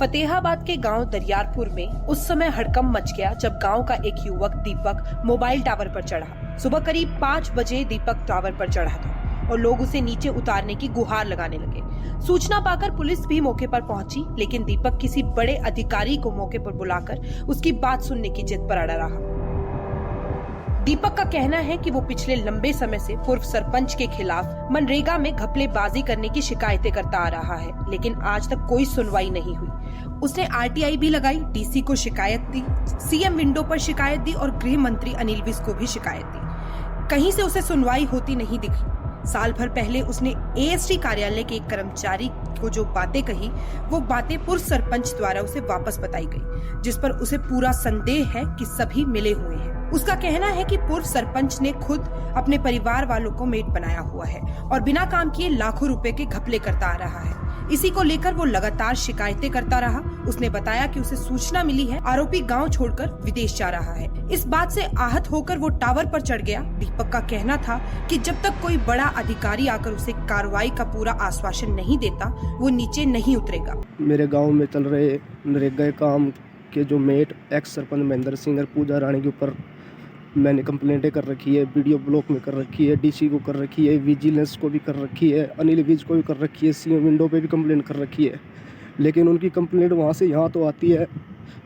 फतेहाबाद के गांव दरियारपुर में उस समय हड़कंप मच गया जब गांव का एक युवक दीपक मोबाइल टावर पर चढ़ा। सुबह करीब 5 बजे दीपक टावर पर चढ़ा था और लोग उसे नीचे उतारने की गुहार लगाने लगे। सूचना पाकर पुलिस भी मौके पर पहुंची, लेकिन दीपक किसी बड़े अधिकारी को मौके पर बुलाकर उसकी बात सुनने की जिद पर अड़ा रहा। दीपक का कहना है कि वो पिछले लंबे समय से पूर्व सरपंच के खिलाफ मनरेगा में घपलेबाजी करने की शिकायतें करता आ रहा है, लेकिन आज तक कोई सुनवाई नहीं हुई। उसने आरटीआई भी लगाई, डीसी को शिकायत दी, सीएम विंडो पर शिकायत दी और गृह मंत्री अनिल विज को भी शिकायत दी। कहीं से उसे सुनवाई होती नहीं दिखी। साल भर पहले उसने एएसटी कार्यालय के एक कर्मचारी को जो बातें कही, वो बातें पूर्व सरपंच द्वारा उसे वापस बताई गई, जिस पर उसे पूरा संदेह है कि सभी मिले हुए हैं। उसका कहना है कि पूर्व सरपंच ने खुद अपने परिवार वालों को मेट बनाया हुआ है और बिना काम किए लाखों रुपए के घपले करता आ रहा है। इसी को लेकर वो लगातार शिकायतें करता रहा। उसने बताया कि उसे सूचना मिली है आरोपी गांव छोड़कर विदेश जा रहा है। इस बात से आहत होकर वो टावर पर चढ़ गया। दीपक का कहना था कि जब तक कोई बड़ा अधिकारी आकर उसे कार्रवाई का पूरा आश्वासन नहीं देता, वो नीचे नहीं उतरेगा। मेरे गाँव में चल रहे नरेगा काम के जो मेट एक्स सरपंच महेंद्र सिंह और पूजा रानी के ऊपर मैंने कंप्लेंटें कर रखी है, वीडियो ब्लॉक में कर रखी है, डीसी को कर रखी है, विजिलेंस को भी कर रखी है, अनिल विज को भी कर रखी है, सीएम विंडो पे भी कंप्लेंट कर रखी है। लेकिन उनकी कंप्लेंट वहाँ से यहाँ तो आती है,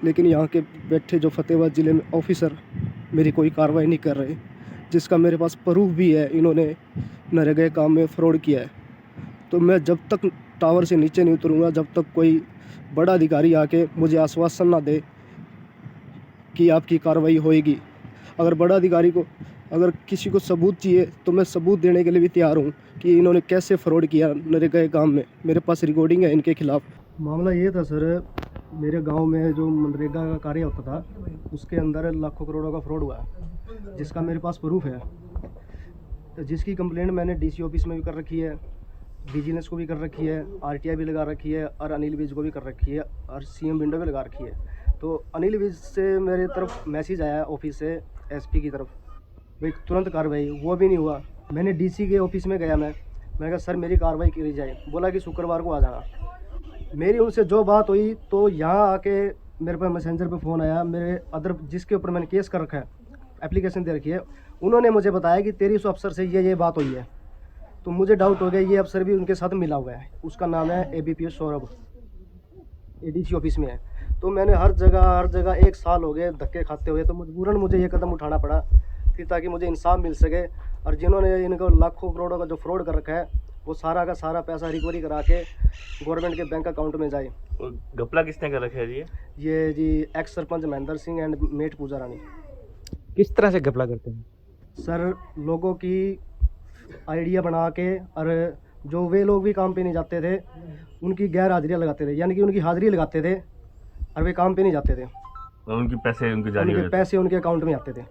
लेकिन यहाँ के बैठे जो फतेहाबाद ज़िले में ऑफिसर मेरी कोई कार्रवाई नहीं कर रहे, जिसका मेरे पास प्रूफ भी है। इन्होंने नरेगा काम में फ्रॉड किया है। तो मैं जब तक टावर से नीचे नहीं उतरूँगा, जब तक कोई बड़ा अधिकारी आके मुझे आश्वासन ना दे कि आपकी कार्रवाई होएगी। अगर बड़ा अधिकारी को अगर किसी को सबूत चाहिए तो मैं सबूत देने के लिए भी तैयार हूँ कि इन्होंने कैसे फ्रॉड किया नरेगा काम में। मेरे पास रिकॉर्डिंग है इनके खिलाफ। मामला ये था सर, मेरे गांव में जो मनरेगा का कार्य होता था उसके अंदर लाखों करोड़ों का फ्रॉड हुआ है, जिसका मेरे पास प्रूफ है। तो जिसकी कंप्लेंट मैंने डीसी ऑफिस में भी कर रखी है, विजिलेंस को भी कर रखी है, आरटीआई भी लगा रखी है और अनिल विज को भी कर रखी है और सीएम विंडो भी लगा रखी है। तो अनिल विज से मेरे तरफ मैसेज आया ऑफिस से एसपी की तरफ, भाई तुरंत कार्रवाई, वो भी नहीं हुआ। मैंने डीसी के ऑफिस में गया, मैंने कहा सर मेरी कार्रवाई की जाए। बोला कि शुक्रवार को आ जाना। मेरी उनसे जो बात हुई तो यहाँ आके मेरे पास मैसेंजर पे फ़ोन आया, मेरे अदर जिसके ऊपर मैंने केस कर रखा है, एप्लीकेशन दे रखी है, उन्होंने मुझे बताया कि तेरी उस अफसर से ये बात हुई है। तो मुझे डाउट हो गया ये अफसर भी उनके साथ मिला हुआ है। उसका नाम है ABPS सौरभ, ADC ऑफिस में है। तो मैंने हर जगह 1 साल हो गए धक्के खाते हुए, तो मजबूरन मुझे ये कदम उठाना पड़ा कि ताकि मुझे इंसाफ मिल सके। और जिन्होंने इनको लाखों करोड़ों का जो फ्रॉड कर रखा है वो सारा का सारा पैसा रिकवरी करा के गवर्नमेंट के बैंक अकाउंट में जाए। घपला किसने कर रखा है ये जी ex sarpanch Mahendra Singh and mate Pooja Rani. किस तरह से घपला करते हैं सर? लोगों की आइडिया बना के और जो वे लोग भी काम पे नहीं जाते थे उनकी गैर हाजिरियाँ लगाते थे, यानी कि उनकी हाजिरी लगाते थे और वे काम पे नहीं जाते थे। उनके पैसे उनके अकाउंट में आते थे।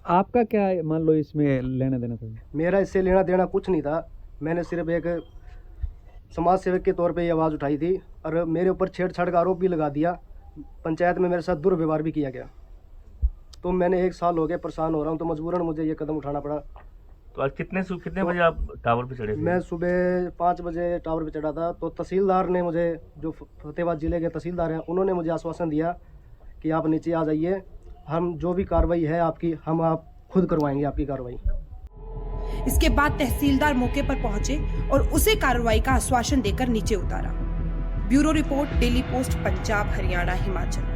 आपका क्या मान लो इसमें लेना देना था? मेरा इससे लेना देना कुछ नहीं था। मैंने सिर्फ एक समाज सेवक के तौर पे ये आवाज़ उठाई थी और मेरे ऊपर छेड़छाड़ का आरोप भी लगा दिया। पंचायत में मेरे साथ दुर्व्यवहार भी किया गया। तो मैंने 1 साल हो गया परेशान हो रहा हूँ, तो मजबूरन मुझे ये कदम उठाना पड़ा। तो आज कितने बजे आप टावर पे चढ़े थे? मैं सुबह 5 बजे टावर पे चढ़ा था। तो तहसीलदार ने मुझे, जो फतेहाबाद ज़िले के तहसीलदार हैं, उन्होंने मुझे आश्वासन दिया कि आप नीचे आ जाइए, हम जो भी कार्रवाई है आपकी, हम आप खुद करवाएंगे आपकी कार्रवाई। इसके बाद तहसीलदार मौके पर पहुंचे और उसे कार्रवाई का आश्वासन देकर नीचे उतारा। Bureau report, daily post, Punjab, Haryana, Himachal.